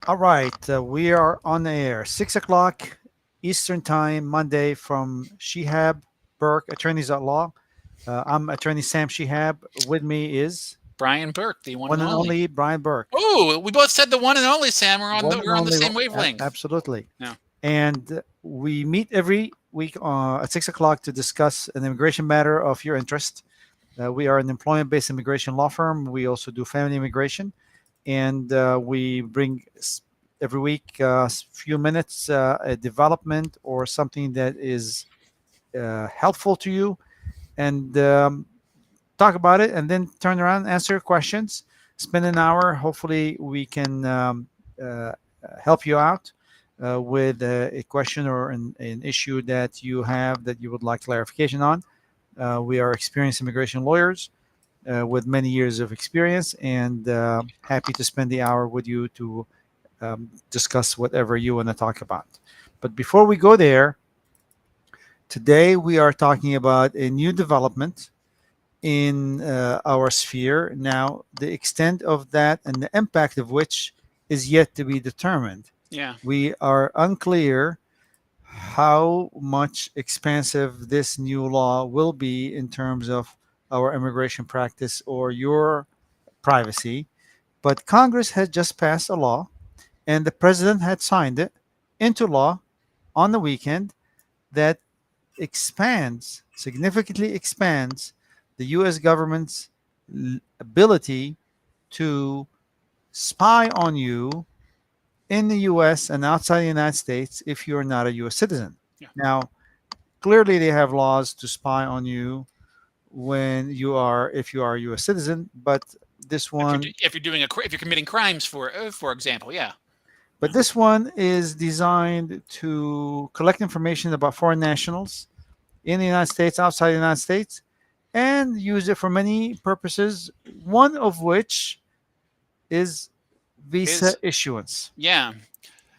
All right, we are on the air. 6 o'clock Eastern Time, Monday, from Shihab Burke, Attorneys at Law. I'm Attorney Sam Shihab. With me is Brian Burke, the one one and and only. only Brian Burke. Oh, we both said the one and only, Sam. One and We're on the only, same wavelength. absolutely. Yeah. And we meet every week at 6 o'clock to discuss an immigration matter of your interest. We are an employment-based immigration law firm. We also do family immigration, and we bring every week a few minutes a development or something that is helpful to you, and talk about it, and then turn around and answer your questions. Spend an hour. Hopefully, we can uh, help you out with a question or an issue that you have that you would like clarification on. We are experienced immigration lawyers with many years of experience, and happy to spend the hour with you to discuss whatever you want to talk about. But before we go there, today we are talking about a new development in our sphere. Now, the extent of that and the impact of which is yet to be determined. Yeah. We are unclear how much expansive this new law will be in terms of our immigration practice or your privacy. But Congress had just passed a law, and the president had signed it into law on the weekend that significantly expands the U.S. government's ability to spy on you in the U.S. and outside the United States if you're not a U.S. citizen. Yeah. Now, clearly, they have laws to spy on you if you are a U.S. citizen, but this one If you're committing crimes, for example, yeah. but this one is designed to collect information about foreign nationals in the United States, outside the United States, and use it for many purposes, one of which is visa Is issuance. yeah,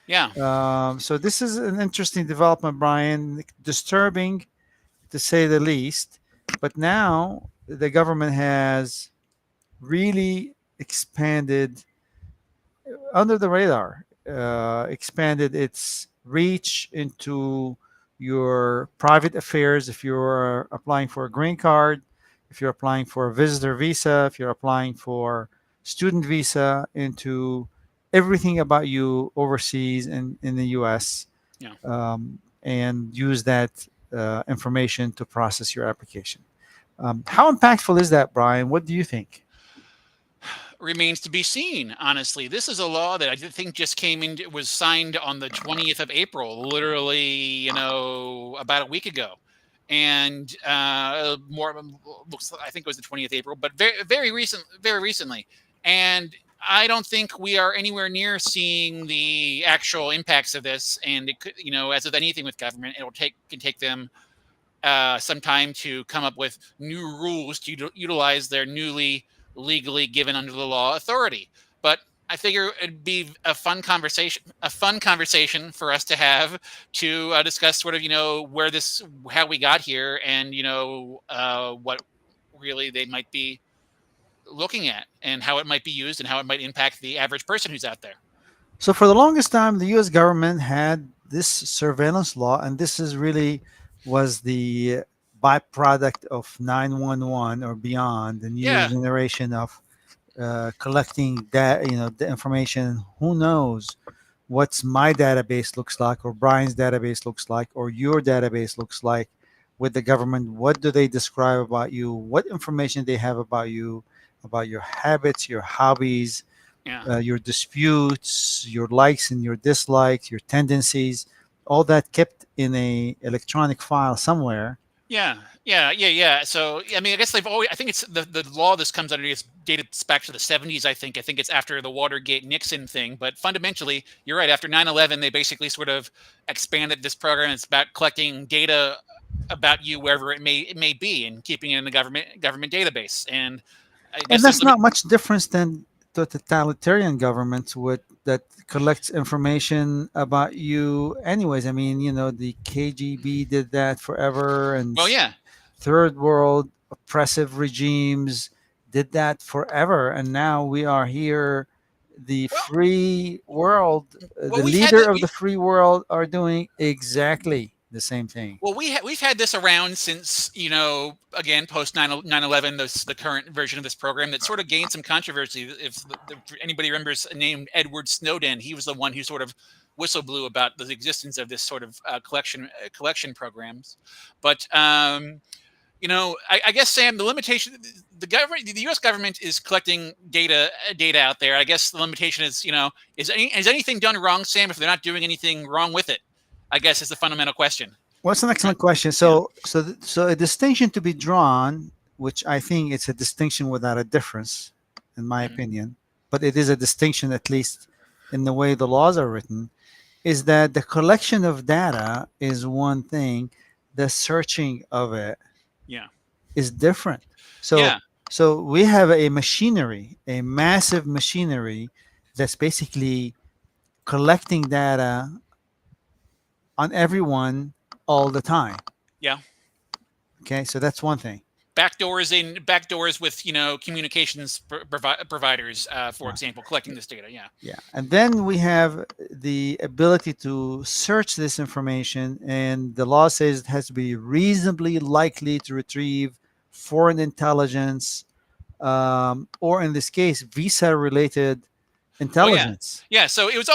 yeah. So this is an interesting development, Brian, disturbing to say the least. But now the government has really expanded under the radar, expanded its reach into your private affairs. If you're applying for a green card, if you're applying for a visitor visa, if you're applying for student visa, into everything about you overseas in the US, Yeah. and use that information to process your application. How impactful is that, Brian? What do you think? Remains to be seen, honestly. This is a law that I think just came in. It was signed on the 20th of April, literally, about a week ago. And more, looks, I think it was the 20th of April, but very recently. And I don't think we are anywhere near seeing the actual impacts of this. And it could, as with anything with government, can take them some time to come up with new rules to utilize their newly legally given under the law authority. But I figure it'd be a fun conversation for us to have to discuss sort of how we got here, and what really they might be looking at, and how it might be used, and how it might impact the average person who's out there. So for the longest time, the U.S. government had this surveillance law, and this is really was the byproduct of 911 or beyond, the new Yeah, generation of collecting that the information. Who knows what's my database looks like, or Brian's database looks like, or your database looks like with the government? What do they describe about you? What information they have about your habits, your hobbies, yeah. your disputes, your likes and your dislikes, your tendencies, all that kept in a electronic file somewhere. Yeah. So, I mean, I guess they've always. I think it's the law this comes under. It's dated back to the 70s. I think. I think it's after the Watergate Nixon thing. But fundamentally, you're right. After 9/11, they basically sort of expanded this program. It's about collecting data about you wherever it may be, and keeping it in the government database. And I And guess there's that's limit. not much difference than the totalitarian governments with that collects information about you anyways. I mean, the KGB did that forever, and Well, yeah, third world oppressive regimes did that forever, and now we are here the Well, free world, well, the we've had leader that. of the free world are doing exactly the same thing. Well, we've had this around since, again, post 9/11, the current version of this program that sort of gained some controversy. If anybody remembers a name Edward Snowden, he was the one who sort of whistle blew about the existence of this sort of collection programs. But I guess, Sam, the limitation, the government, the U.S. government is collecting data out there. I guess the limitation is, is anything done wrong, Sam? If they're not doing anything wrong with it, I guess is the fundamental question. What's an Right. excellent question. Yeah. So a distinction to be drawn, which I think it's a distinction without a difference, in my Mhm. opinion, but it is a distinction at least in the way the laws are written, is that the collection of data is one thing, the searching of it Yeah. is different. So Yeah. so we have a machinery, a massive machinery that's basically collecting data on everyone all the time. Yeah. Okay, so that's one thing. Backdoors with communications providers, for Yeah. example, collecting this data. Yeah. Yeah. And then we have the ability to search this information, and the law says it has to be reasonably likely to retrieve foreign intelligence, or in this case, visa related Oh yeah. intelligence. Yeah. So it was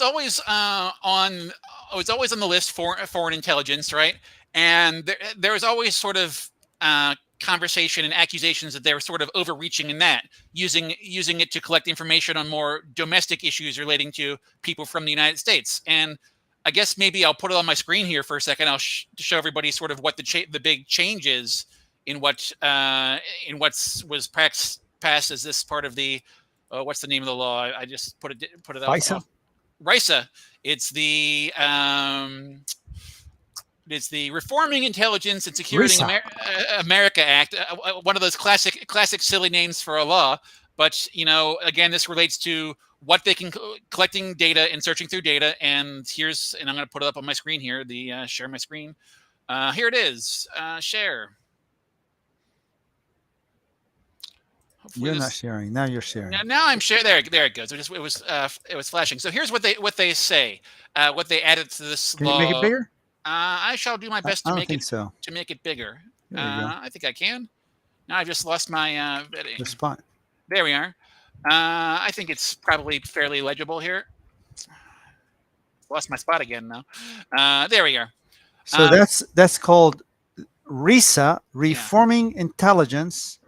always on the list for foreign intelligence, right? And there was always sort of conversation and accusations that they were sort of overreaching in that, using it to collect information on more domestic issues relating to people from the United States. And I guess maybe I'll put it on my screen here for a second. I'll to show everybody sort of what the big change is in what's was passed as this part of the what's the name of the law? I just put it FISA? off. RISA. It's the it's the Reforming Intelligence and Security RISA. America Act. One of those classic silly names for a law. But again, this relates to what they can collecting data and searching through data. And I'm going to put it up on my screen here. The share my screen. Here it is. Share. Hopefully You're not this. sharing. Now you're sharing. Now I'm sure there it goes. It was flashing. So here's what they say. What they added to this Can you make it law. bigger? I shall do my best I don't think so. to make it bigger. There you go. I think I can. Now I've just lost my The vetting. spot. There we are. I think it's probably fairly legible here. Lost my spot again now. There we are. So that's called RISA, Yeah. Reforming Intelligence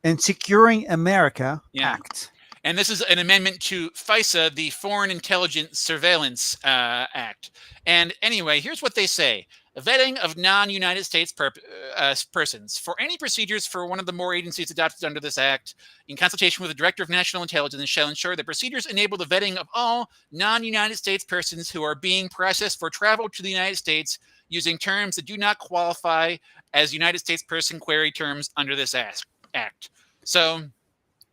and Securing America Yeah. Act. And this is an amendment to FISA, the Foreign Intelligence Surveillance Act. And anyway, here's what they say. Vetting of non-United States persons. For any procedures for one of the more agencies adopted under this act, in consultation with the Director of National Intelligence, shall ensure that procedures enable the vetting of all non-United States persons who are being processed for travel to the United States using terms that do not qualify as United States person query terms under this act.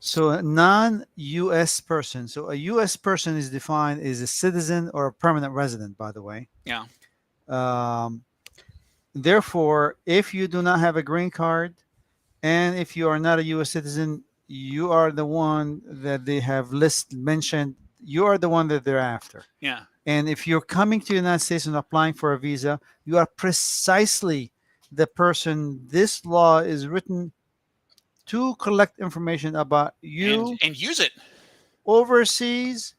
So a non-U.S. person. So a U.S. person is defined as a citizen or a permanent resident, by the way. Yeah. Um, Therefore, if you do not have a green card and if you are not a U.S. citizen, you are the one that they have mentioned. You are the one that they're after. Yeah. And if you're coming to the United States and applying for a visa, you are precisely the person this law is written to collect information about you And use it. overseas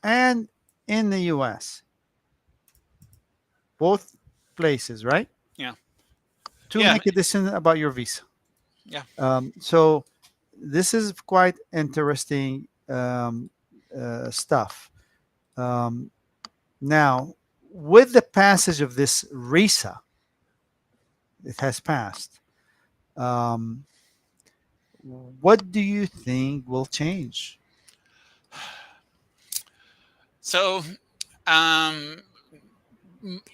and in the US. Both places, right? Yeah. To Yeah. make a decision about your visa. Yeah. So this is quite interesting stuff. Now, with the passage of this RISA, it has passed. Um, what do you think will change? So, um,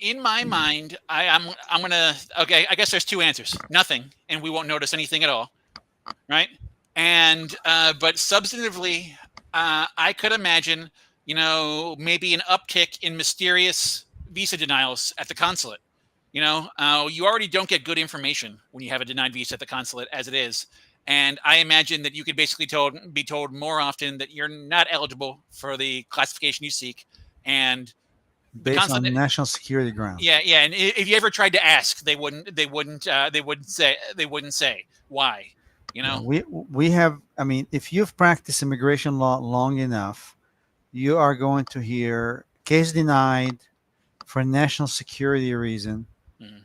in my mind, I'm gonna okay. I guess there's two answers: nothing, and we won't notice anything at all, right? And but substantively, I could imagine, maybe an uptick in mysterious visa denials at the consulate. You already don't get good information when you have a denied visa at the consulate as it is. And I imagine that you could basically be told more often that you're not eligible for the classification you seek. And the based consulate, on national security grounds. yeah, yeah. And if you ever tried to ask, they wouldn't say why. You Yeah, know. we have. I mean, if you've practiced immigration law long enough, you are going to hear case denied for national security reason. Mhm.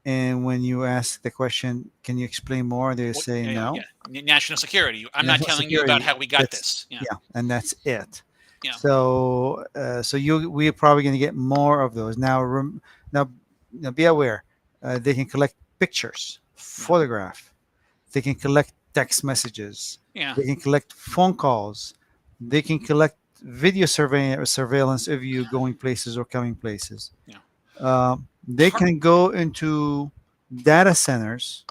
And when you ask the question, can you explain more? They What, say yeah, no. yeah. National security. I'm not National telling you about security. how we got That's this. Yeah, yeah, and that's it. yeah, So you we're probably going to get more of those now. Now, now be aware. They can collect pictures, yeah, photograph. They can collect text messages. yeah, They can collect phone calls. They can collect video surveillance of you going places or coming places. yeah. They Part can go into data centers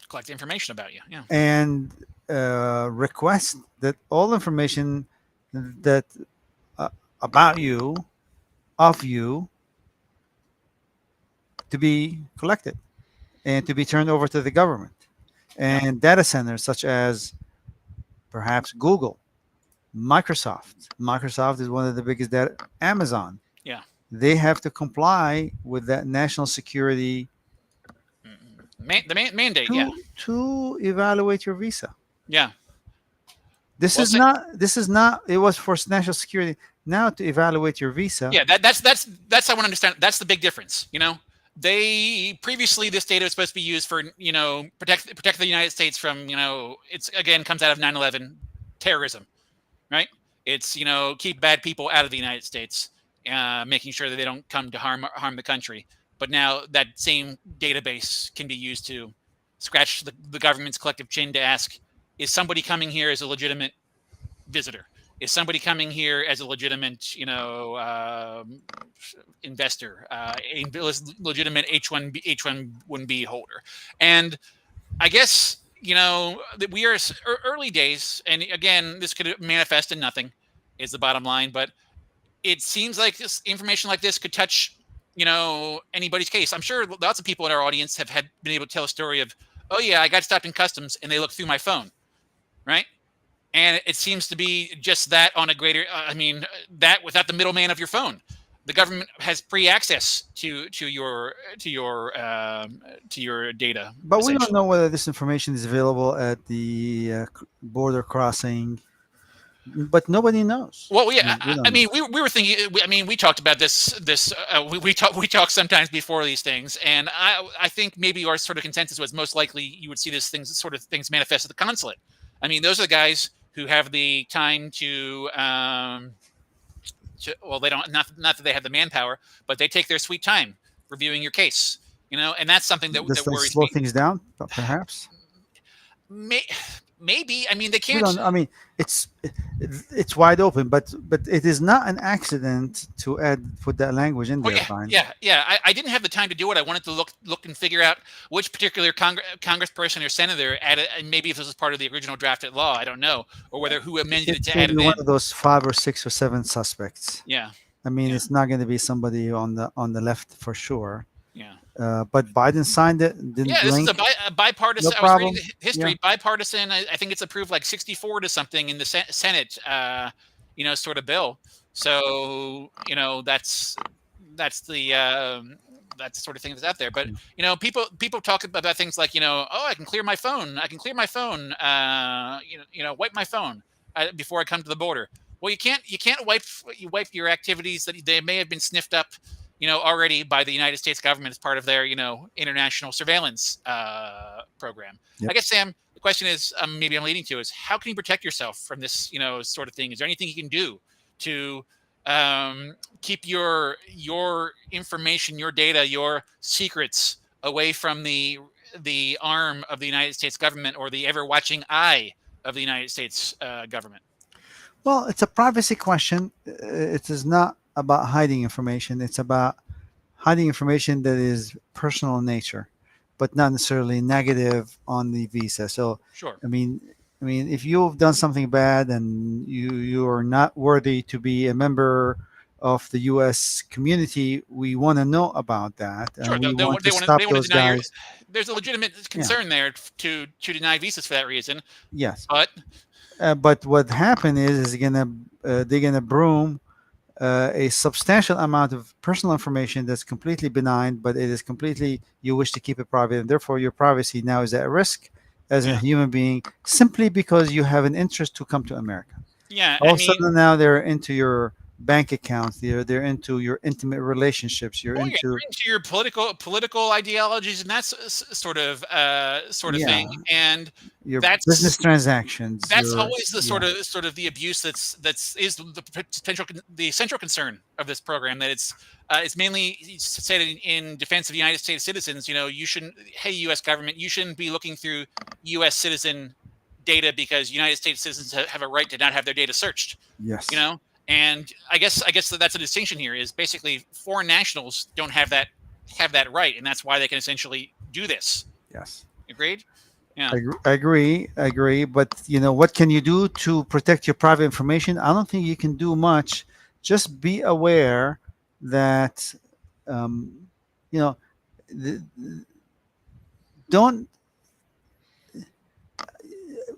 collect information about you. Yeah, and request that all information that uh, about you, of you, to be collected and to be turned over to the government. yeah, And data centers such as perhaps Google, Microsoft is one of the biggest data. Amazon, yeah. they have to comply with that national security Mandate. Yeah, to evaluate your visa. yeah. This Well, is say, not. This is not. It was for national security. Now to evaluate your visa. yeah. That's I want to understand. That's the big difference. You know, they previously this data was supposed to be used for protect the United States from it's again comes out of 9/11 terrorism, right? It's keep bad people out of the United States, making sure that they don't come to harm the country. But now that same database can be used to scratch the government's collective chin to ask: is somebody coming here as a legitimate visitor? Is somebody coming here as a legitimate, investor, a legitimate H1B holder? And I guess that we are early days, and again, this could manifest in nothing, is the bottom line. But it seems like this information like this could touch, anybody's case. I'm sure lots of people in our audience have been able to tell a story of, oh yeah, I got stopped in customs and they looked through my phone, right? And it seems to be just that on a greater. That without the middleman of your phone, the government has free access to your data But we don't essentially. know whether this information is available at the border crossing. But nobody knows. Well, I yeah, mean, we I don't know. mean, we were thinking. I mean, we talked about this. We talk sometimes before these things, and I think maybe our sort of consensus was most likely you would see this things manifest at the consulate. I mean, those are the guys who have the time well, they don't not that they have the manpower, but they take their sweet time reviewing your case. And that's something Does that that worries slow me. things down? Perhaps May, maybe. I mean, they we can't. don't. I mean, it's it's wide open, but it is not an accident to put that language in Oh there, yeah, Brian. yeah, yeah. I didn't have the time to do it. I wanted to look and figure out which particular congressperson or senator added. Maybe if this was part of the original drafted law, I don't know, or whether who amended It it to may add be it one in. of those 5 or 6 or 7 suspects. Yeah, I mean, yeah, it's not going to be somebody on the left for sure. yeah, But Biden signed it, didn't yeah. This is blink. a No bipartisan. I was reading problem. the Yeah. history. Bipartisan. I think it's approved like 64 to something in the Senate. Sort of bill. So that's the sort of thing that's out there. But people talk about things like oh, I can clear my phone. I can clear my phone. Wipe my phone before I come to the border. Well, you can't wipe your activities that they may have been sniffed up, already by the United States government as part of their international surveillance program. I Yep. guess, Sam, the question is, maybe I'm leading to, is how can you protect yourself from this sort of thing? Is there anything you can do to keep your information, your data, your secrets away from the arm of the United States government or the ever watching eye of the United States government? Well, it's a privacy question. It is not about hiding information. It's about hiding information that is personal in nature, but not necessarily negative on the visa. So, Sure. I mean, if you've done something bad and you are not worthy to be a member of the U.S. community, we want to know about that, Sure, and we want to they stop want to those deny your. guys. There's a legitimate Yeah. concern there to deny visas for that reason, Yes. but But what happened is gonna they're gonna broom a substantial amount of personal information that's completely benign, but it is completely you wish to keep it private, and therefore your privacy now is at risk as a yeah, human being simply because you have an interest to come to America. yeah. All I of a mean, sudden now they're into your bank accounts, they're into your intimate relationships, you're oh yeah, into into your political ideologies and that sort of thing, yeah and your business that's transactions, that's your always the yeah sort of the abuse that's is the potential the central concern of this program, that it's mainly said in defense of the United States citizens. You shouldn't, hey, U.S. government, you shouldn't be looking through U.S. citizen data because United States citizens have a right to not have their data searched. you yes know and I guess that's a distinction here, is basically foreign nationals don't have that right, and that's why they can essentially do this. yes. Agreed. Yeah. I agree. But what can you do to protect your private information? I don't think you can do much. Just be aware that, um, you know, th- don't.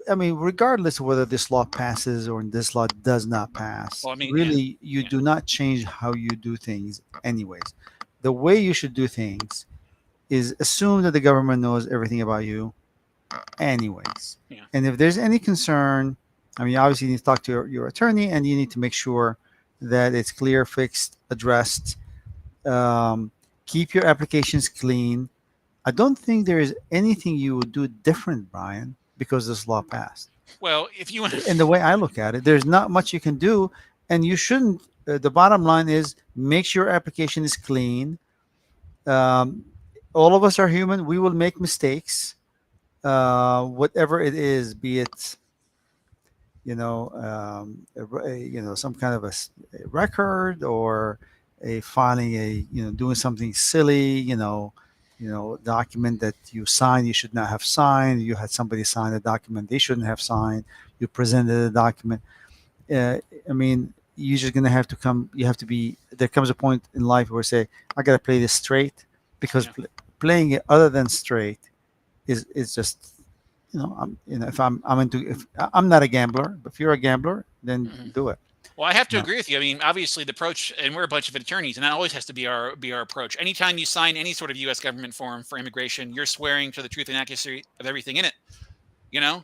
I mean, regardless of whether this law passes or this law does not pass, Well, I mean, yeah, really, you yeah, do not change how you do things, anyways. The way you should do things is assume that the government knows everything about you anyways. yeah. And if there's any concern, I mean, obviously you need to talk to your attorney and you need to make sure that it's clear, fixed, addressed. Um, Keep your applications clean. I don't think there is anything you would do different, Brian, because this law passed. Well, if you want to, In the way I look at it, there's not much you can do, and you shouldn't. The bottom line is make sure your application is clean. Um, all of us are human. We will make mistakes, whatever it is, be it some kind of a record or a filing doing something silly, document that you signed you should not have signed. You had somebody sign a document they shouldn't have signed. You presented a document. uh, I mean, you're just gonna have to come. You have to be. There comes a point in life where say, I gotta play this straight, because yeah. playing it other than straight is just if I'm into if I'm not a gambler, but if you're a gambler, then Mhm. do it. Well, I have to No. agree with you. I mean, obviously, the approach, and we're a bunch of attorneys, and that always has to be our approach. Anytime you sign any sort of U.S. government form for immigration, you're swearing to the truth and accuracy of everything in it. you know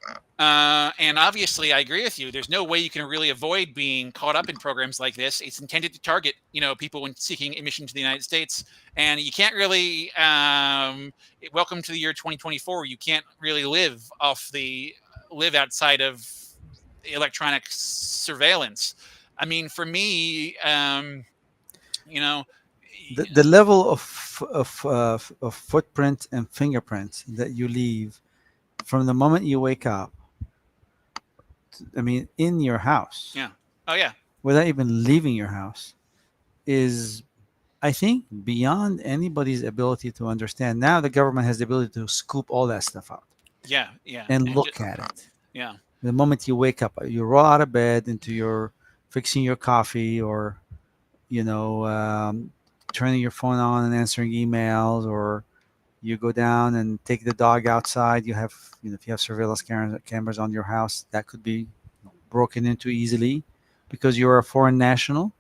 and obviously I agree with you, there's no way you can really avoid being caught up in programs like this. It's intended to target people when seeking admission to the United States, and you can't really welcome to the year 2024, you can't really live outside of electronic surveillance. I mean, for me, you know The level of footprint and fingerprint that you leave from the moment you wake up, I mean, in your house, yeah. Oh yeah. without even leaving your house, is, I think, beyond anybody's ability to understand. Now the government has the ability to scoop all that stuff out Yeah, yeah, and and just look at it. yeah. The moment you wake up, you roll out of bed into your fixing your coffee, or you know, turning your phone on and answering emails, or you go down and take the dog outside. You have, if you have surveillance cameras on your house, that could be broken into easily because you're a foreign national,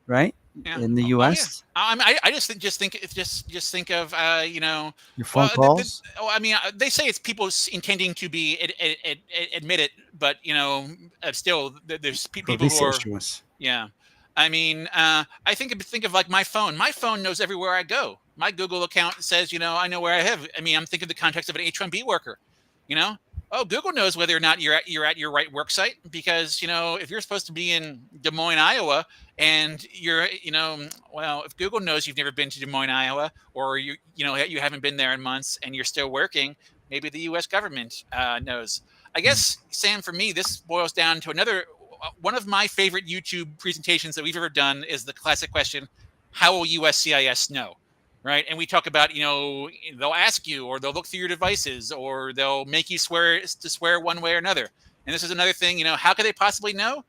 right? Yeah. In the Oh yeah. U.S., I just think it's just think of your phone well, calls I mean, they say it's people intending to be admit it, but still there's for people who visa are. issuance. Yeah. I mean, I think of like my phone. My phone knows everywhere I go. My Google account says, I know where I have. I mean, I'm thinking the context of an H-1B worker. You know, oh, Google knows whether or not you're at your right work site, because if you're supposed to be in Des Moines, Iowa, and well, if Google knows you've never been to Des Moines, Iowa, or you haven't been there in months and you're still working, maybe the U.S. government knows. I guess, Sam, for me, this boils down to another one of my favorite YouTube presentations that we've ever done is the classic question, how will USCIS know? Right. And we talk about, they'll ask you, or they'll look through your devices, or they'll make you swear one way or another. And this is another thing, how could they possibly know?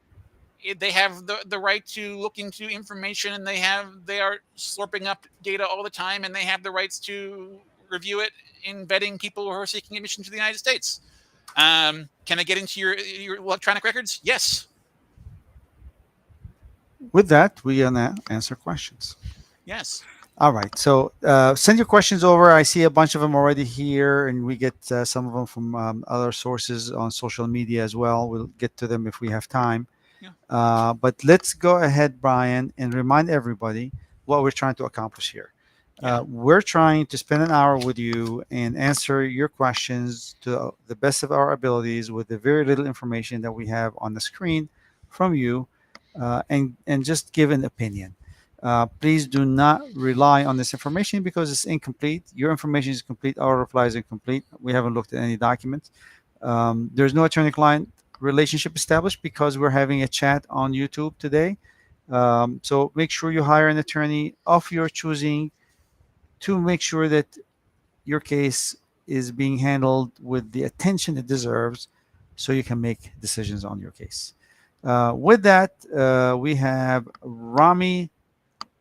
they have the right to look into information, and they are slurping up data all the time, and they have the rights to review it in vetting people who are seeking admission to the United States. Can I get into your electronic records? Yes. With that, we gonna answer questions. Yes. All right. So send your questions over. I see a bunch of them already here, and we get some of them from other sources on social media as well. We'll get to them if we have time. Yeah. But let's go ahead, Brian, and remind everybody what we're trying to accomplish here. Yeah. We're trying to spend an hour with you and answer your questions to the best of our abilities with the very little information that we have on the screen from you, and just give an opinion. Please do not rely on this information because it's incomplete. Your information is complete. Our reply is incomplete. We haven't looked at any documents. There's no attorney-client relationship established because we're having a chat on YouTube today. So make sure you hire an attorney of your choosing to make sure that your case is being handled with the attention it deserves so you can make decisions on your case. With that, we have Ronnie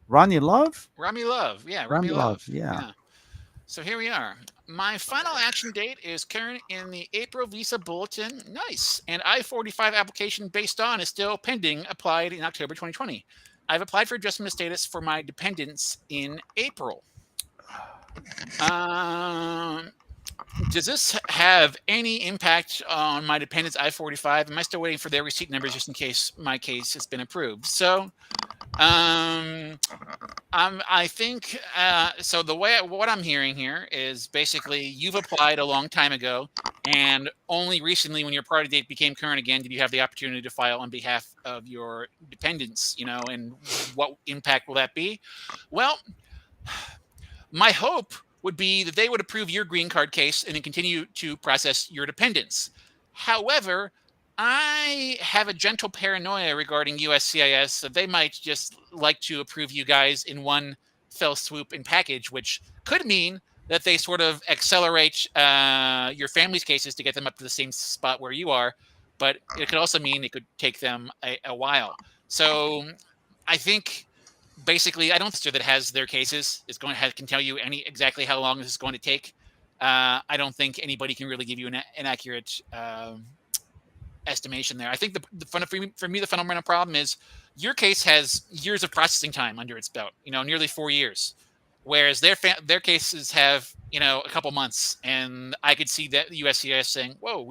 Love. Rami Love. Yeah, Rami Ronnie Love, Love. yeah. Yeah. So here we are. My final action date is current in the April visa bulletin. Nice. And I-45 application based on is still pending, applied in October 2020. I've applied for adjustment of status for my dependents in April. Um, does this have any impact on my dependents I-45? Am I still waiting for their receipt numbers just in case my case has been approved? So um, I think so. What I'm hearing here is basically you've applied a long time ago, and only recently, when your party date became current again, did you have the opportunity to file on behalf of your dependents. And what impact will that be? Well, my hope would be that they would approve your green card case and then continue to process your dependents. However, I have a gentle paranoia regarding USCIS that they might just like to approve you guys in one fell swoop and package, which could mean that they sort of accelerate your family's cases to get them up to the same spot where you are. But it could also mean it could take them a while. So I think basically, I don't think that has their cases is going to have, can tell you exactly how long this is going to take. I don't think anybody can really give you an accurate estimation there. I think for me, the fundamental problem is your case has years of processing time under its belt. Nearly 4 years, whereas their cases have a couple months. And I could see that the USCIS saying, "Whoa,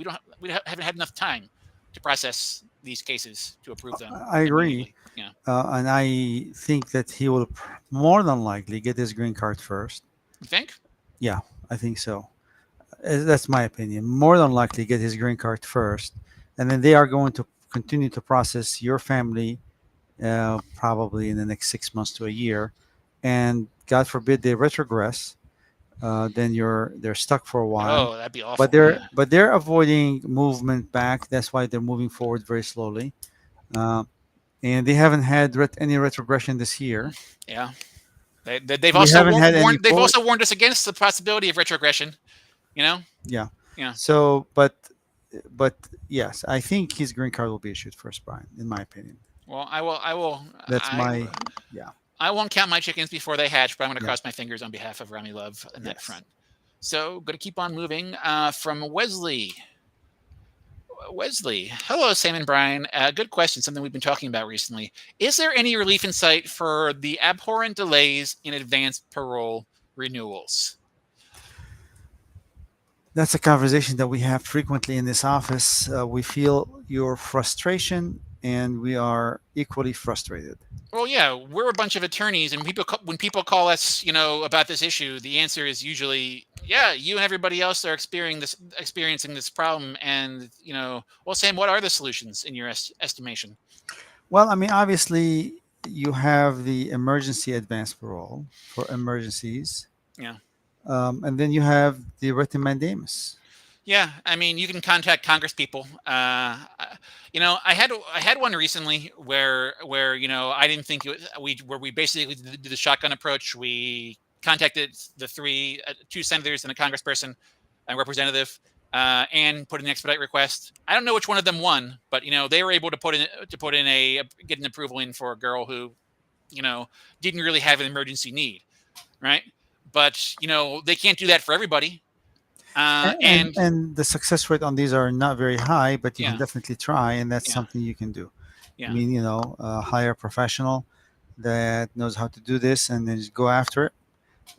we haven't had enough time to process these cases to approve them I agree. immediately." Yeah, And I think that he will more than likely get his green card first. you think? Yeah, I think so. That's my opinion. More than likely get his green card first, and then they are going to continue to process your family probably in the next 6 months to a year. And God forbid they retrogress, then they're stuck for a while. Oh, that'd be But awful. they're Yeah. but they're avoiding movement back. That's why they're moving forward very slowly. Uh, and they haven't had any retrogression this year. Yeah. They've We also haven't had any warned. They've pull. also warned us against the possibility of retrogression. You know. Yeah. Yeah. So, but yes, I think his green card will be issued first, Brian. In my opinion, Well, I will. I will. that's my yeah. I won't count my chickens before they hatch, but I'm going to Yeah. cross my fingers on behalf of Rami Love in that Yes. front. So, going to keep on moving. From Wesley. Wesley, hello, Sam and Brian. Good question. Something we've been talking about recently. Is there any relief in sight for the abhorrent delays in advanced parole renewals? That's a conversation that we have frequently in this office. We feel your frustration, and we are equally frustrated. Well, yeah, we're a bunch of attorneys, and when people call us, about this issue, the answer is usually, yeah, you and everybody else are experiencing this problem, and well, Sam, what are the solutions in your estimation? Well, I mean, obviously, you have the emergency advance parole for emergencies, Yeah. and then you have the writ in mandamus. Yeah, I mean, you can contact Congress people. I had one recently where I didn't think we basically did the shotgun approach. We contacted the two senators and a congressperson and representative, and put an expedite request. I don't know which one of them won, but they were able to put in a get an approval in for a girl who didn't really have an emergency need, right? But they can't do that for everybody. And And the success rate on these are not very high, but you can yeah, definitely try, and that's yeah, something you can do. I yeah, mean, hire a professional that knows how to do this, and then just go after it.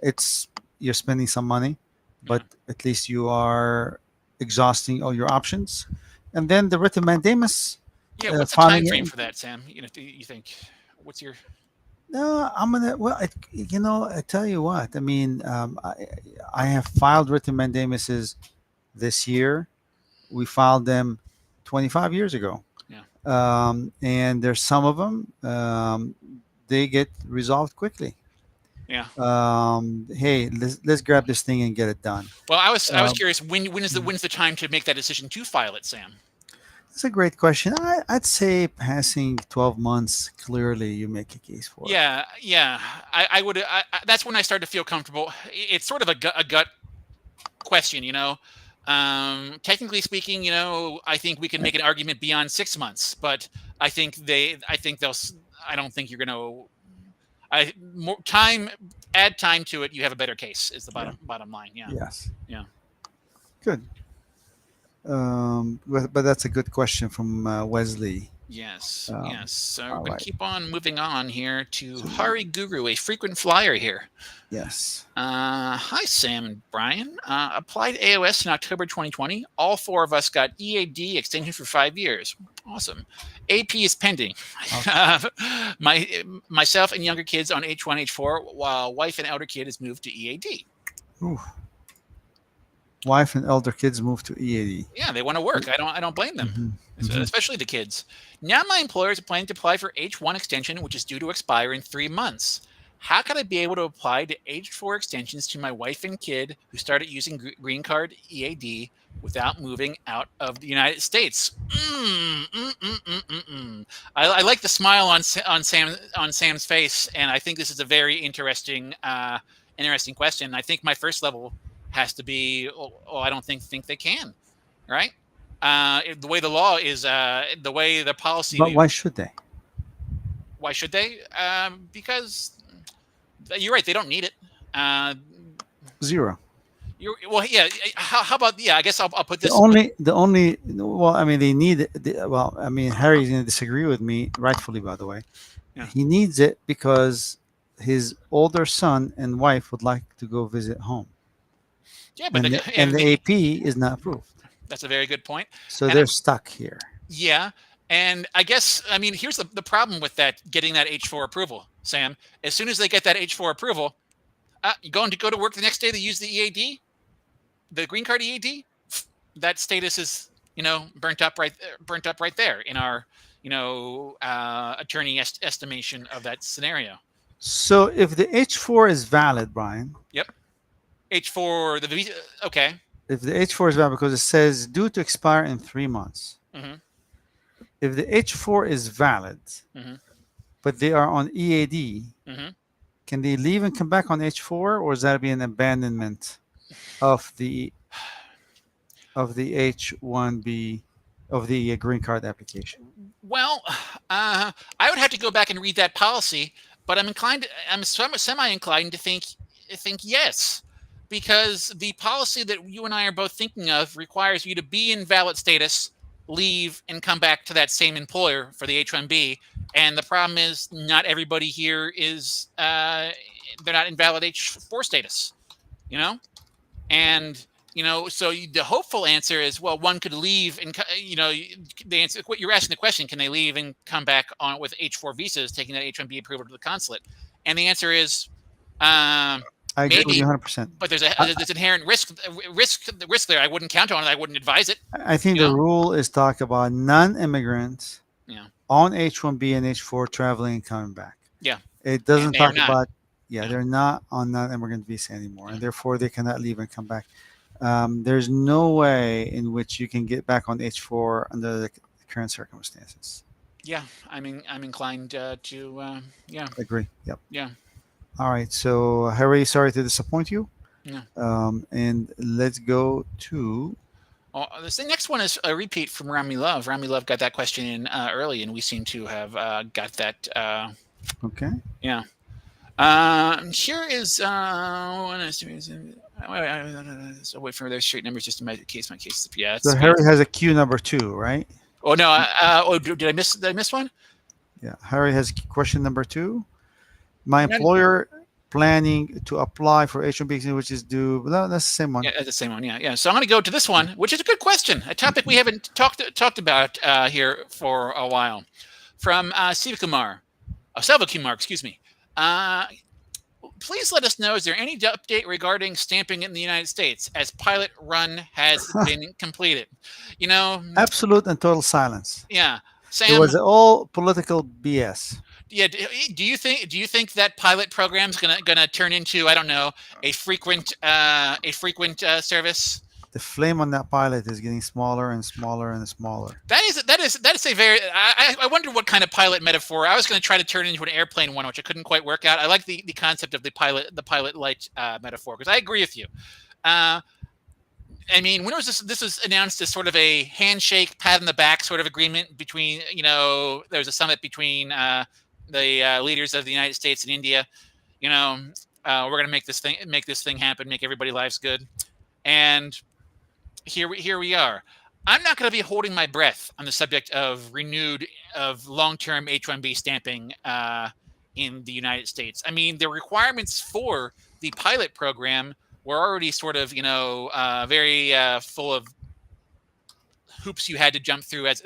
It's You're spending some money, yeah, but at least you are exhausting all your options. And then the written mandamus, yeah. What's the time filing frame it. for that, Sam? Do you think? What's your No, I'm gonna. Well, I tell you what. I mean, I have filed written mandamuses this year. We filed them 25 years ago, yeah, and there's some of them they get resolved quickly. yeah? Hey, let's grab this thing and get it done. Well, I was Um, curious, when's the time to make that decision to file it, Sam? It's a great question. I'd say passing 12 months, clearly you make a case for it. Yeah, yeah. I would. That's when I started to feel comfortable. It's sort of a gut question, technically speaking, I think we can make an argument beyond 6 months, but I think I don't think you're going to, more time, add time to it. You have a better case is the Yeah. bottom line. Yeah. Yes. Yeah. Good. But that's a good question from Wesley. Yes. Um, Yes. So we're all going to right. keep on moving on here to So, Hari Guru, a frequent flyer here. yes. Hi, Sam and Brian. Applied AOS in October 2020. All four of us got EAD extension for 5 years. Awesome. AP is pending. Okay. Myself and younger kids on H1, H4, while wife and elder kid has moved to EAD. Ooh. Wife and elder kids move to EAD. Yeah, they want to work. I don't blame them, Hmm. Hmm. especially the kids. Now my employer is planning to apply for H1 extension, which is due to expire in 3 months. How can I be able to apply to H4 extensions to my wife and kid who started using green card EAD without moving out of the United States? I like the smile on Sam's face, and I think this is a very interesting question. I think my first level has to be, oh, I don't think they can, right? The way the law is, the way the But policy. why should they? Why should they? Because you're right, they don't need it. Uh, Zero. well, yeah. How about, yeah? I guess I'll put The this. only, the only, well, I mean, they need it. Well, I mean, Harry's going to disagree with me, rightfully, by the way. Yeah, He needs it because his older son and wife would like to go visit home, yeah, but and the AP is not approved, that's a very good point. so And they're stuck here. yeah, and I guess, I mean, here's the problem with that, getting that H4 approval, Sam. As soon as they get that H4 approval, you going to go to work the next day. They use the EAD, the green card EAD. That status is burnt up right there in our attorney estimation of that scenario. So if the H4 is valid, Brian, Yep. H4, the visa. Okay. if the H4 is valid because it says due to expire in 3 months, Mm-hmm. if the H4 is valid, Mm-hmm. but they are on EAD, Mm-hmm. can they leave and come back on H4, or is that be an abandonment of the H1B of the green card application? Well, I would have to go back and read that policy, but I'm semi inclined to think yes, because the policy that you and I are both thinking of requires you to be in valid status, leave, and come back to that same employer for the H1B. And the problem is, not everybody here is they're not in valid H4 status, you know, and so the hopeful answer is, well, one could leave and the answer, what you're asking the question, can they leave and come back on with H4 visas, taking that H1B approval to the consulate? And the answer is, I agree with you maybe, 100%. but there's I, inherent risk there. I wouldn't count on it. I wouldn't advise it. I think You the know? rule is talk about non-immigrants Yeah, on H1B and H4 traveling and coming back. yeah, It and doesn't they are talk not. about, yeah, Yeah, they're not on non-immigrant visa anymore, yeah, and therefore they cannot leave and come back. There's no way in which you can get back on H4 under the current circumstances. yeah. I'm inclined yeah, Agree. Yep. yeah, All right. So, Harry, sorry to disappoint you. yeah. And let's go to This the next one is a repeat from Rami Love. Rami Love got that question in early, and we seem to have got that. Okay. Yeah. Here is so wait for those straight numbers just in my case. My case. Yeah, So it's good. Harry has a Q number 2, right? Oh no. Did I miss? Did I miss one? Yeah. Harry has question number 2. My No, employer planning to apply for H1B, which is due. No, that's the same one. yeah, the same one. Yeah, yeah. So I'm going to go to this one, which is a good question, a topic we haven't talked about here for a while. From Selva Kumar, excuse me. Please let us know, is there any update regarding stamping in the United States as pilot run has been completed? You know, Absolute and total silence. yeah. It Sam, was all political BS. yeah, do you think that pilot program is gonna turn into, I don't know, a frequent service? The flame on that pilot is getting smaller and smaller and smaller. That is a very, I wonder what kind of pilot metaphor. I was going to try to turn it into an airplane one, which I couldn't quite work out. I like the concept of the pilot light metaphor, because I agree with you. Uh, I mean, when was this? This was announced as sort of a handshake, pat on the back sort of agreement between, there was a summit between the leaders of the United States and India. You know, we're going to make this thing happen, make everybody's lives good, and here we are. I'm not going to be holding my breath on the subject of long-term H-1B stamping in the United States. I mean, the requirements for the pilot program were already sort of, very full of hoops you had to jump through. As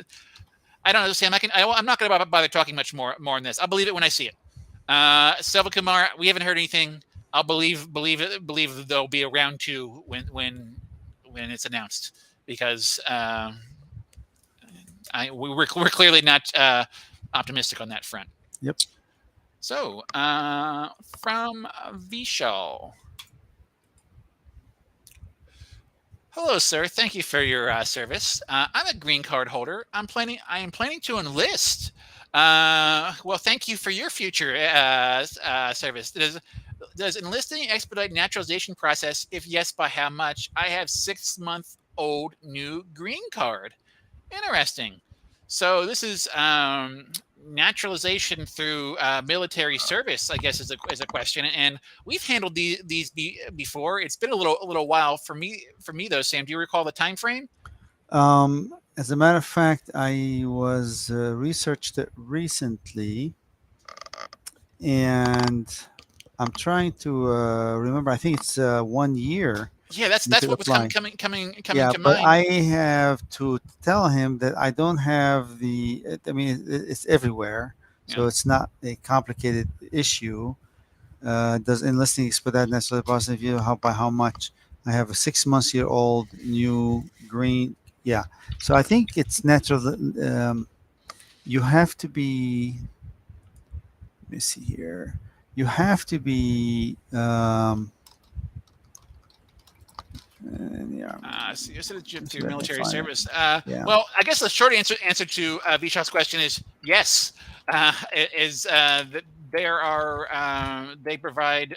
I don't know, Sam, I'm not going to bother talking much more on this. I'll believe it when I see it. Selva Kumar, we haven't heard anything. I'll believe there'll be a round 2 when it's announced, because we're clearly not optimistic on that front. Yep. So from Vishal. Hello, sir. Thank you for your service. I'm a green card holder. I am planning to enlist. Well, thank you for your future service. Does enlisting expedite naturalization process? If yes, by how much? I have 6-month-old new green card. Interesting. So this is naturalization through military service, I guess, is a question. And we've handled these before. It's been a little while for me though. Sam, do you recall the time frame? As a matter of fact, I was researched it recently, and I'm trying to remember. I think it's 1 year Yeah, you that's could what was apply. coming Yeah, to but I mind. have to tell him that I don't have I mean, it's everywhere, Yeah. so it's not a complicated issue. Does enlisting expedite necessarily positive view? How by how much? I have a 6 month year old new green. Yeah, so I think it's natural. You have to be. Let me see here. You have to be. In the army. So your citizenship Just through let me military find it. service. Yeah. Well, I guess the short answer to Vishal's question is yes. Is that they provide,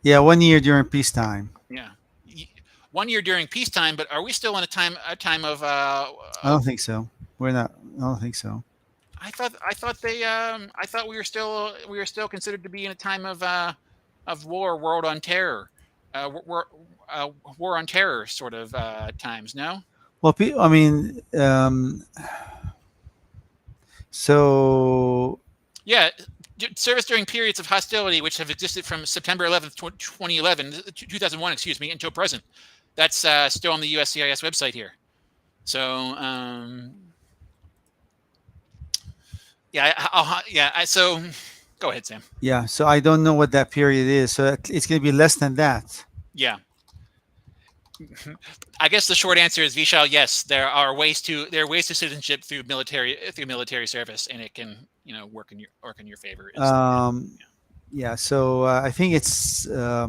Yeah, 1 year during peacetime. yeah, 1 year during peacetime, but are we still in a time of I don't think so. We're not. I don't think so. I thought we were still considered to be in a time of war, world on terror, war, war on terror sort of times. No. Well, I mean, so Yeah, service during periods of hostility which have existed from September 11th, 2011, 2001, excuse me, until present. That's still on the USCIS website here. So, so go ahead, Sam. yeah, so I don't know what that period is. So it's going to be less than that. Yeah. I guess the short answer is, Vishal, yes, there are ways to citizenship through military service, and it can work in your favor. Um, Yeah. yeah, so I think it's yeah.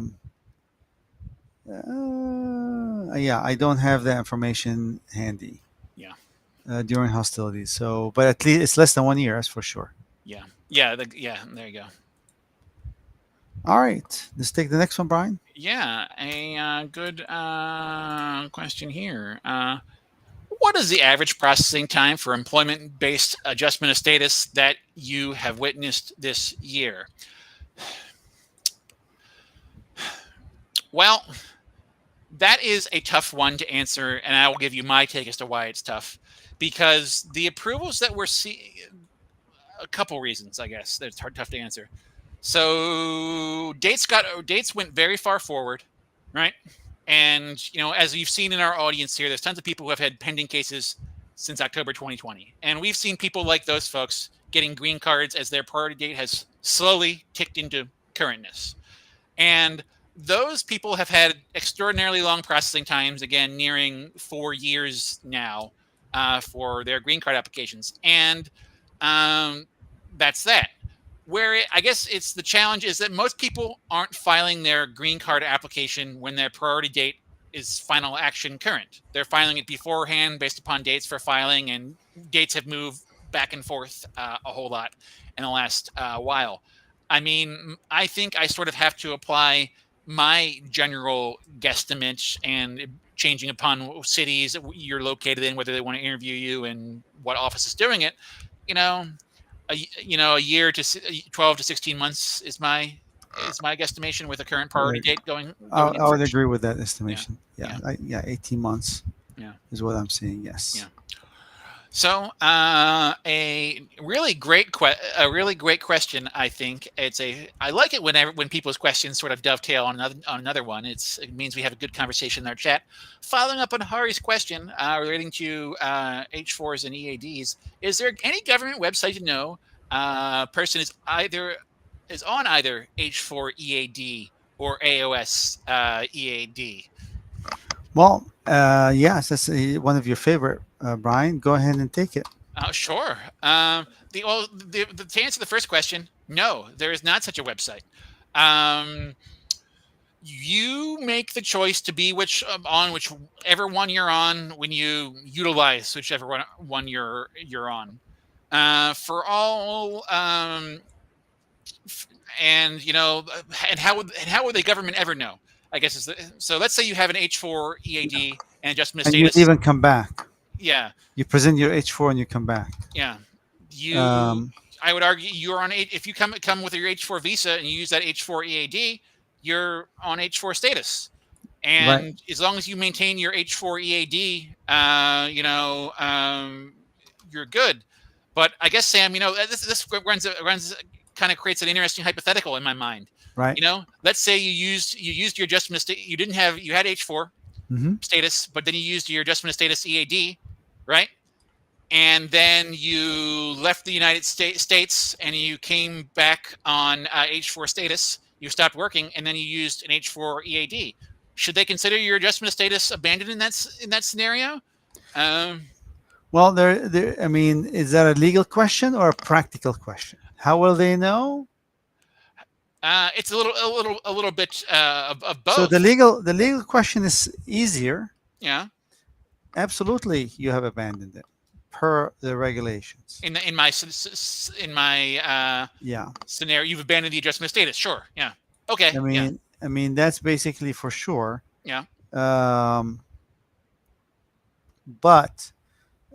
I don't have that information handy Yeah. during hostilities. So, but at least it's less than 1 year. That's for sure. Yeah. Yeah. Yeah. There you go. All right, let's take the next one, Brian. Yeah, a good question here. What is the average processing time for employment-based adjustment of status that you have witnessed this year? Well, that is a tough one to answer, and I will give you my take as to why it's tough. Because the approvals that we're seeing, a couple reasons, I guess, that it's tough to answer. So dates went very far forward, right? And as you've seen in our audience here, there's tons of people who have had pending cases since October 2020, and we've seen people like those folks getting green cards as their priority date has slowly ticked into currentness. And those people have had extraordinarily long processing times, again, nearing 4 years now for their green card applications. And um, that's that. I guess it's the challenge is that most people aren't filing their green card application when their priority date is final action current. They're filing it beforehand based upon dates for filing, and dates have moved back and forth a whole lot in the last while. I mean, I think I sort of have to apply my general guesstimates and changing upon cities that you're located in, whether they want to interview you and what office is doing it. You know, a year to 12 to 16 months is my guesstimation with a current priority Right. date going I, going in I would first. agree with that Yeah, estimation. Yeah, yeah, 18 months yeah, is what I'm seeing. yeah. Yes. So, a really great question. I think I like it when people's questions sort of dovetail on another one. It means we have a good conversation in our chat. Following up on Hari's question relating to H4s and EADs, is there any government website you know person is on either H4 EAD or AOS EAD? Well, yes, that's one of your favorite, Brian. Go ahead and take it. Sure. To answer the first question, no, there is not such a website. Um, you make the choice to be on whichever one you're on when you utilize whichever one you're on. For all and how would the government ever know? I guess so. Let's say you have an H4 EAD and adjustment of And you status. even come back. Yeah, You present your H4 and you come back. yeah. You Um, I would argue you're on if you come with your H4 visa and you use that H4 EAD, you're on H4 status. right, And as long as you maintain your H4 EAD, you're good. But I guess Sam, this runs kind of creates an interesting hypothetical in my mind. right. Let's say you used your adjustment you had H4 Hmm. status, but then you used your adjustment of status EAD, right? And then you left the United States and you came back on H4 status. You stopped working, and then you used an H4 EAD. Should they consider your adjustment of status abandoned in that scenario? Um, Well, I mean, is that a legal question or a practical question? How will they know? it's a little bit of So the both. legal question is easier. Yeah. Absolutely, you have abandoned it per the regulations. In my Yeah, scenario, you've abandoned the adjustment of status. Sure. Yeah. Okay. Yeah. I mean that's basically for sure. Yeah. Um, but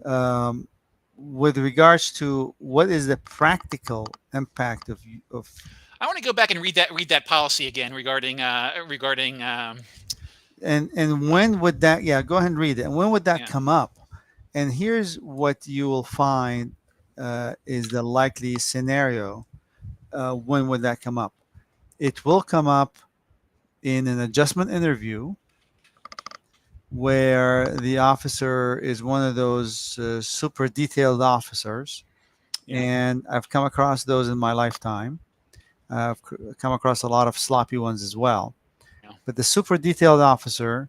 um, with regards to what is the practical impact of I want to go back and read that policy again regarding and when would that, yeah, go ahead and read it, and when would that yeah. come up? And here's what you will find is the likely scenario. When would that come up? It will come up in an adjustment interview where the officer is one of those super detailed officers, Yeah. and I've come across those in my lifetime. I've come across a lot of sloppy ones as well. Yeah. But the super detailed officer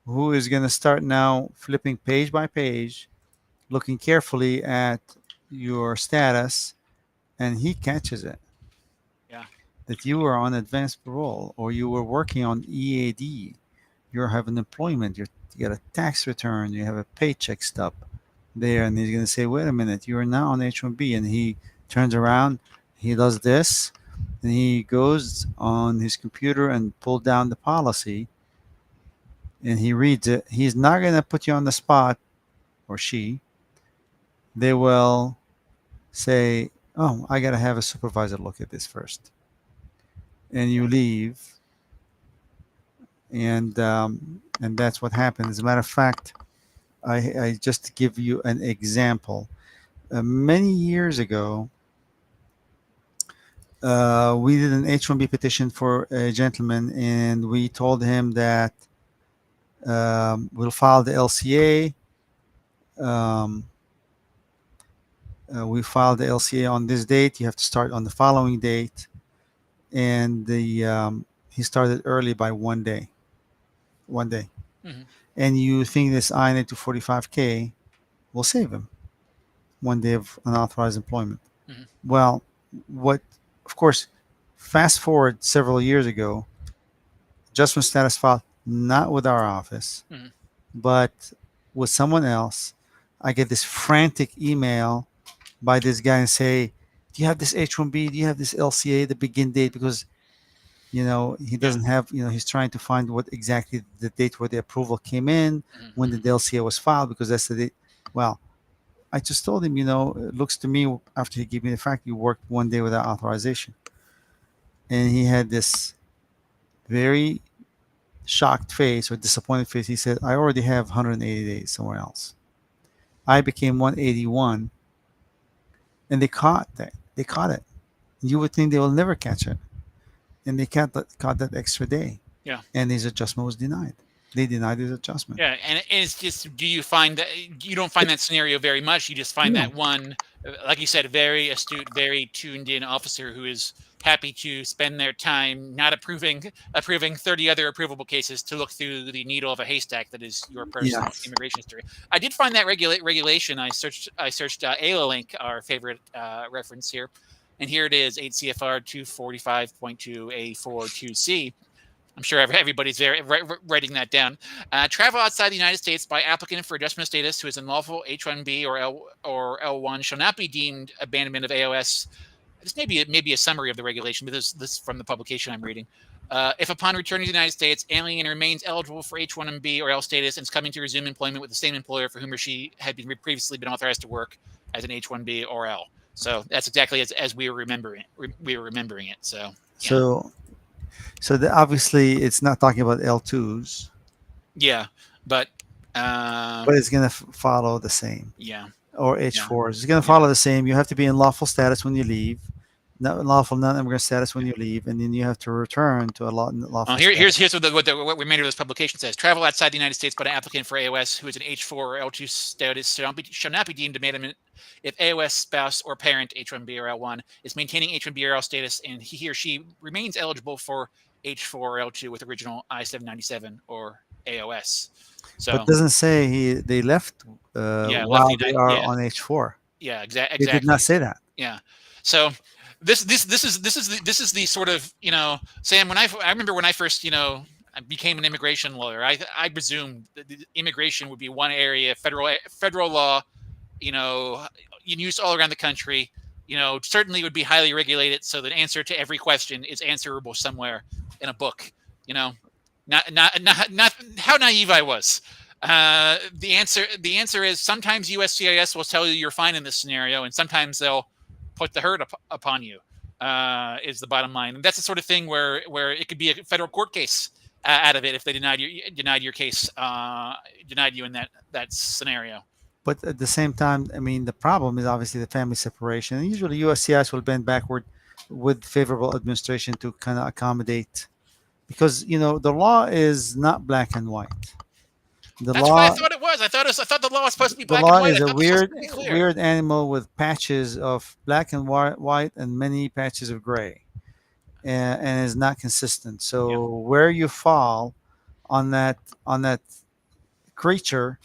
who is going to start now flipping page by page, looking carefully at your status, and he catches it Yeah. that you were on advanced parole or you were working on EAD, you have an employment, you got a tax return, you have a paycheck stub there, and he's going to say, wait a minute, you are now on H1B. And he turns around, he does this, And he goes on his computer and pull down the policy and he reads it. He's not going to put you on the spot, or she. They will say, "Oh, I got to have a supervisor look at this first," and Yeah. you leave, and that's what happened. As a matter of fact, I just to give you an example. Many years ago, we did an H-1B petition for a gentleman, and we told him that we'll file the LCA. Um, we filed the LCA on this date. You have to start on the following date, and he started early by 1 day, 1 day. Hmm. And you think this INA 245K will save him 1 day of unauthorized employment? Hmm. Well, what? Of course, fast forward several years ago, adjustment status filed not with our office, Hmm. but with someone else. I get this frantic email by this guy and say, "Do you have this H-1B? Do you have this LCA, the begin date?" Because he Yeah. doesn't have. He's trying to find what exactly the date where the approval came in, when the Hmm. LCA was filed, because that's the date. Well, I just told him, it looks to me after he gave me the fact you worked 1 day without authorization, and he had this very shocked face or disappointed face. He said, "I already have 180 days somewhere else." I became 181, and they caught that. They caught it. You would think they will never catch it, and they caught that extra day, Yeah. and his adjustment was denied. They denied his adjustment. Yeah, and it's just, do you find that you don't find that scenario very much? You just find No, that one, like you said, very astute, very tuned in officer who is happy to spend their time not approving 30 other approvable cases to look through the needle of a haystack that is your personal yes. immigration history. I did find that regulation. I searched ALA-Link, our favorite reference here, and here it is: 8 CFR 245.2A42C. I'm sure everybody's writing that down. Travel outside the United States by applicant for adjustment of status who is unlawful H-1B or L1 shall not be deemed abandonment of AOS. This may be a summary of the regulation, but this is from the publication I'm reading. If upon returning to the United States, alien remains eligible for H-1B or L status and is coming to resume employment with the same employer for whom or she had previously been authorized to work as an H-1B or L. So that's exactly as we were remembering it. So yeah, So, obviously it's not talking about L2s, yeah, but uh, but it's gonna follow the same, yeah, or yeah, H4s. It's gonna yeah. follow the same. You have to be in lawful status when you leave, not lawful non-immigrant status when you leave, and then you have to return to a lawful Here's status. what remainder of this publication says: travel outside the United States by an applicant for AOS who is an H4 or L2 status shall not be deemed abandonment if AOS spouse or parent H1B or L1 is maintaining H1B or L status and he or she remains eligible for H4 or L2 with original I-797 or AOS. But So doesn't say they left yeah, left the while they United. are Yeah, on H4. yeah, They did not exactly. say that. Yeah. So this is the sort of, Sam, I remember when I first, I became an immigration lawyer. I presumed that the immigration would be one area, federal law, you know in use all around the country. Certainly would be highly regulated, so the answer to every question is answerable somewhere in a book. You know, not how naive I was. The answer is sometimes USCIS will tell you you're fine in this scenario, and sometimes they'll put the hurt upon you. Is the bottom line, and that's the sort of thing where it could be a federal court case out of it if they denied your case, denied you in that scenario. But at the same time, I mean, the problem is obviously the family separation. And usually, USCIS will bend backward with favorable administration to kind of accommodate, because the law is not black and white. The That's what I law, thought it was. I thought the law was supposed to be the black and law white. is I a thought this was weird, pretty clear. weird animal with patches of black and white and many patches of gray, and is not consistent. Yeah, So where you fall on that creature,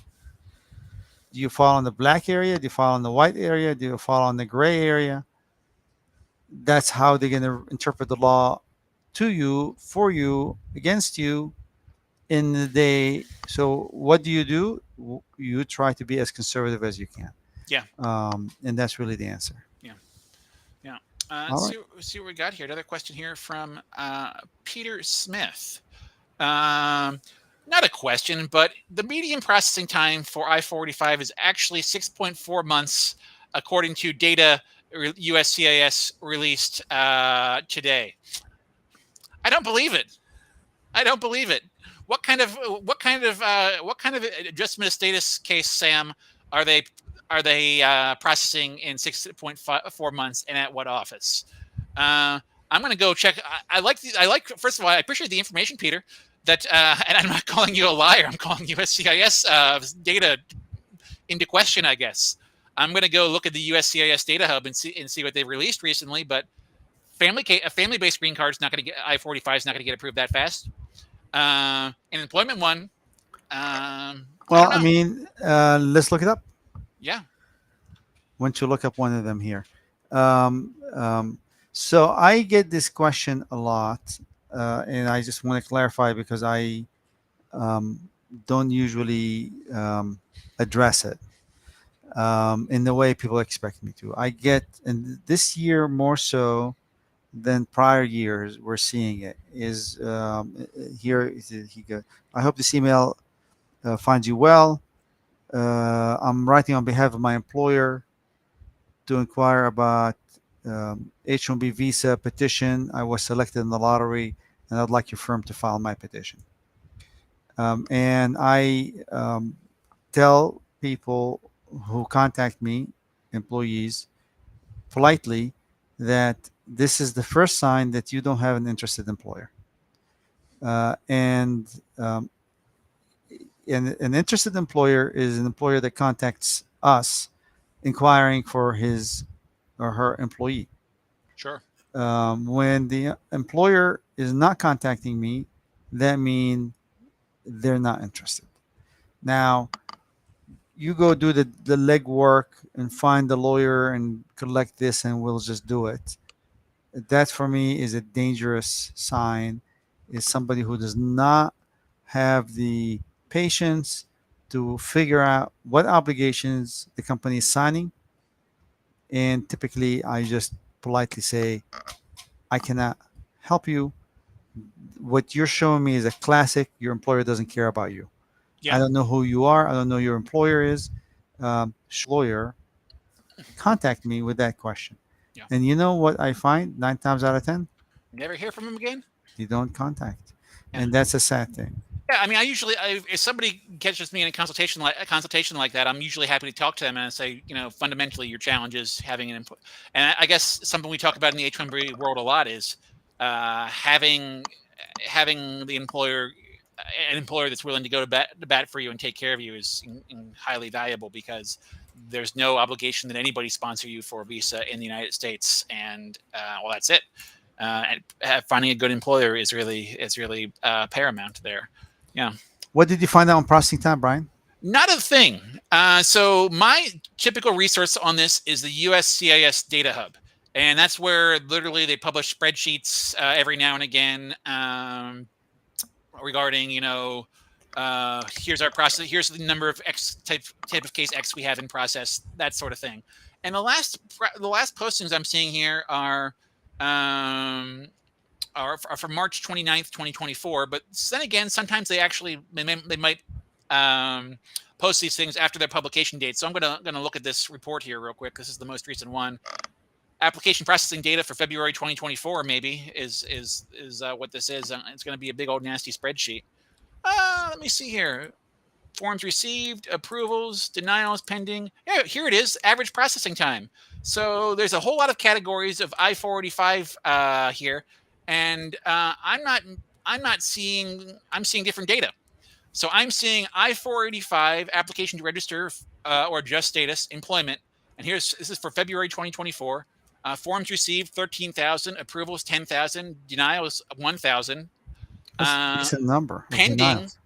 do you fall on the black area? Do you fall on the white area? Do you fall on the gray area? That's how they're going to interpret the law to you, for you, against you in the day. So what do? You try to be as conservative as you can, yeah, and that's really the answer. yeah, yeah. All right. Let's see what we got here. Another question here from Peter Smith. Um, Not a question, but the median processing time for I-485 is actually 6.4 months, according to data USCIS released today. I don't believe it. I don't believe it. What kind of adjustment of status case, Sam, are they processing in 6.4 months, and at what office? I'm going to go check. I like. First of all, I appreciate the information, Peter. That and I'm not calling you a liar. I'm calling USCIS data into question. I guess I'm going to go look at the USCIS data hub and see what they've released recently. But a family based green card is not going to get I-45 is not going to get approved that fast. And employment one, I don't Well, I know. mean, let's look it up. Yeah, Why don't you look up one of them here? Um, um, so I get this question a lot, and I just want to clarify because I um, don't usually address it in the way people expect me to. I get, and this year more so than prior years, we're seeing it. Is here? He go. I hope this email finds you well. I'm writing on behalf of my employer to inquire about H-1B visa petition. I was selected in the lottery, and I'd like your firm to file my petition. And I tell people who contact me, employees, politely, that this is the first sign that you don't have an interested employer. And an interested employer is an employer that contacts us inquiring for his or her employee. sure. When the employer is not contacting me, that means they're not interested. Now, you go do the legwork and find the lawyer and collect this, and we'll just do it. That for me is a dangerous sign. Is somebody who does not have the patience to figure out what obligations the company is signing. And typically, I just politely say, I cannot help you. What you're showing me is a classic. Your employer doesn't care about you. I Yeah, don't know who you are. I don't know who your employer is. Lawyer, contact me with that question. yeah. And you know what I find 9 times out of 10? Never hear from him again. They don't contact. Yeah. And that's a sad thing. Yeah, I mean, if somebody catches me in a consultation like that, I'm usually happy to talk to them and say, fundamentally, your challenge is having an input. And I guess something we talk about in the H-1B world a lot is having the employer, an employer that's willing to go to bat for you and take care of you is highly valuable, because there's no obligation that anybody sponsor you for a visa in the United States, and well, that's it. And finding a good employer is really paramount there. Yeah. What did you find out on processing time, Brian? Not a thing. So my typical resource on this is the USCIS Data Hub, and that's where literally they publish spreadsheets every now and again regarding, here's our process, here's the number of X type of case X we have in process, that sort of thing. And the last postings I'm seeing here um, are from March 29th, 2024. But then again, sometimes they might post these things after their publication date. So I'm gonna look at this report here real quick. This is the most recent one. Application processing data for February 2024 maybe is what this is. It's going to be a big old nasty spreadsheet. Let me see here. Forms received, approvals, denials pending. Yeah, here it is. Average processing time. So there's a whole lot of categories of I-485 here, and I'm seeing different data. So I'm seeing I-485 application to register or adjust status, employment, and this is for February 2024. Forms received 13,000, approvals 10,000, denials 1,000. That's a decent number of Pending denials.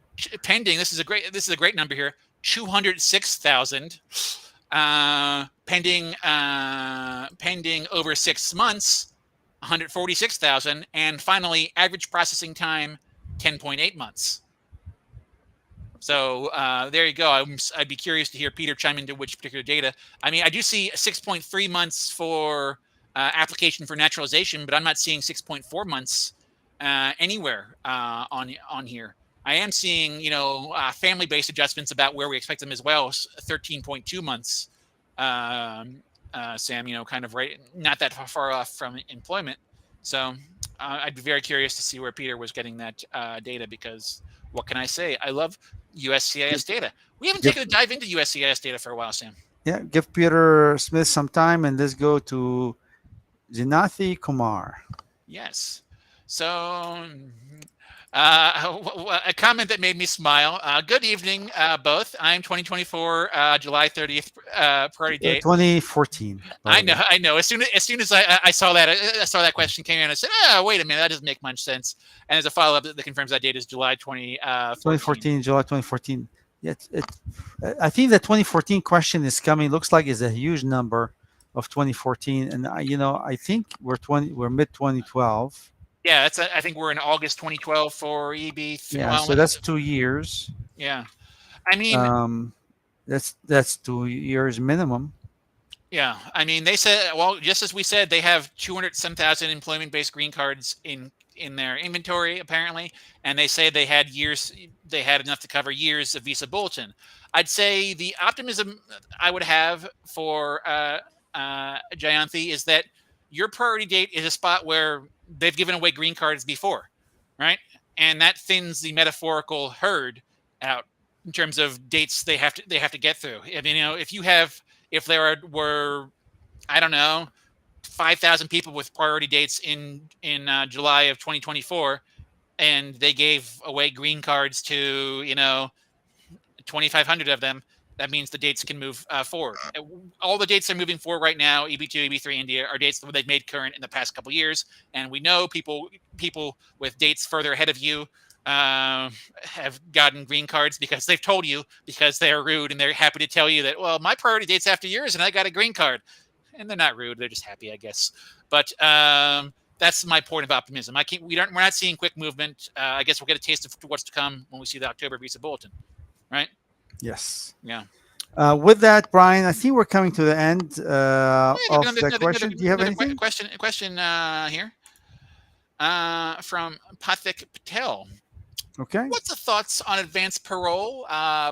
This is a great number here. 206,000. Pending over 6 months, 146,000, and finally average processing time 10.8 months. So there you go. I'd be curious to hear Peter chime into which particular data. I mean, I do see 6.3 months for application for naturalization, but I'm not seeing 6.4 months anywhere on here. I am seeing, family-based adjustments about where we expect them as well. 13.2 months, Sam. Kind of right, not that far off from employment. So I'd be very curious to see where Peter was getting that data, because what can I say? I love USCIS data. We haven't taken Give a dive into USCIS data for a while, Sam. Yeah, give Peter Smith some time, and let's go to Jinathi Kumar. Yes. So, a comment that made me smile. Good evening, both. I'm 2024, July 30th priority date. 2014, by I the know, way. I know. As soon as I saw that, I saw that question came in, I said, "Oh, wait a minute, that doesn't make much sense." And there's a follow up that confirms that date is July 2014. 2014, July 2014. Yeah, I think the 2014 question is coming. Looks like it's a huge number of 2014, and I think we're mid 2012. Yeah, I think we're in August 2012 for EB. Yeah, Well, so that's 2 years. yeah. I mean, Um, that's 2 years minimum. Yeah, I mean, they said, well, just as we said, they have 200 some thousand employment-based green cards in their inventory apparently, and they say they had enough to cover years of visa bulletin. I'd say the optimism I would have for Jayanthi is that your priority date is a spot where they've given away green cards before, right? And that thins the metaphorical herd out in terms of dates they have to get through. I mean, if there were, I don't know, 5,000 people with priority dates in July of 2024, and they gave away green cards to 2,500 of them, that means the dates can move forward. All the dates are moving forward right now. EB2, EB3, India are dates that they've made current in the past couple of years, and we know people with dates further ahead of you have gotten green cards because they've told you, because they're rude and they're happy to tell you that, well, my priority date's after yours and I got a green card. And they're not rude; they're just happy, I guess. But that's my point of optimism. We're not seeing quick movement. I guess we'll get a taste of what's to come when we see the October visa bulletin, right? Yes. Yeah. With that, Brian, I think we're coming to the end I got of the question. Do you have anything? question here from Pathik Patel. Okay. What's the thoughts on advanced parole,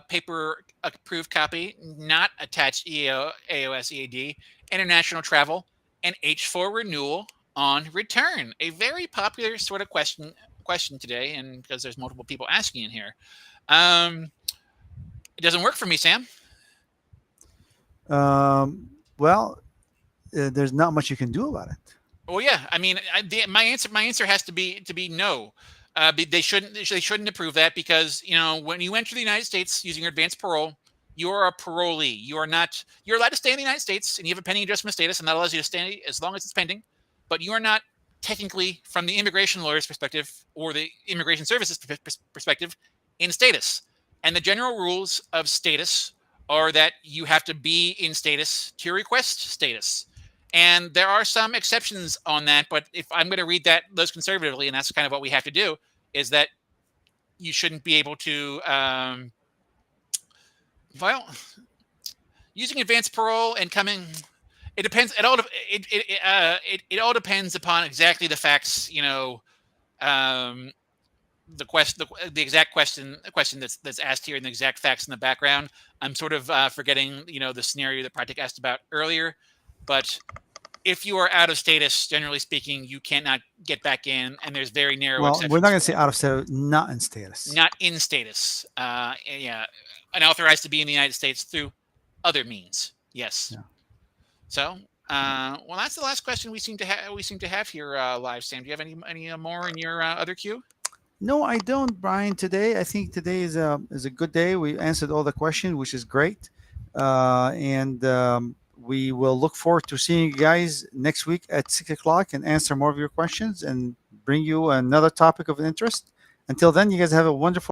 paper approved copy, not attached AOS EAD, international travel, and H4 renewal on return? A very popular sort of question today, and because there's multiple people asking in here. It doesn't work for me, Sam. Well, there's not much you can do about it. Well, yeah. I mean, my answer has to be no. They shouldn't approve that, because when you enter the United States using your advanced parole, you are a parolee. You're allowed to stay in the United States, and you have a pending adjustment status, and that allows you to stay as long as it's pending. But you are not technically, from the immigration lawyer's perspective or the immigration services perspective, in status. And the general rules of status are that you have to be in status to request status. And there are some exceptions on that, but if I'm going to read those conservatively, and that's kind of what we have to do, is that you shouldn't be able to, well, using advanced parole and coming. It depends. It all depends upon exactly the facts. The question, the exact question that's asked here, and the exact facts in the background. I'm sort of forgetting, the scenario that Pratik asked about earlier, but if you are out of status, generally speaking, you cannot get back in, and there's very narrow Well, exceptions. we're not going to say out of status, not in status. Not in status. Yeah, unauthorized to be in the United States through other means. Yes. Yeah. So, well, that's the last question we seem to have here live. Sam, do you have any more in your other queue? No, I don't, Brian. Today, I think today is a good day. We answered all the questions, which is great, and we will look forward to seeing you guys next week at 6 o'clock and answer more of your questions and bring you another topic of interest. Until then, you guys have a wonderful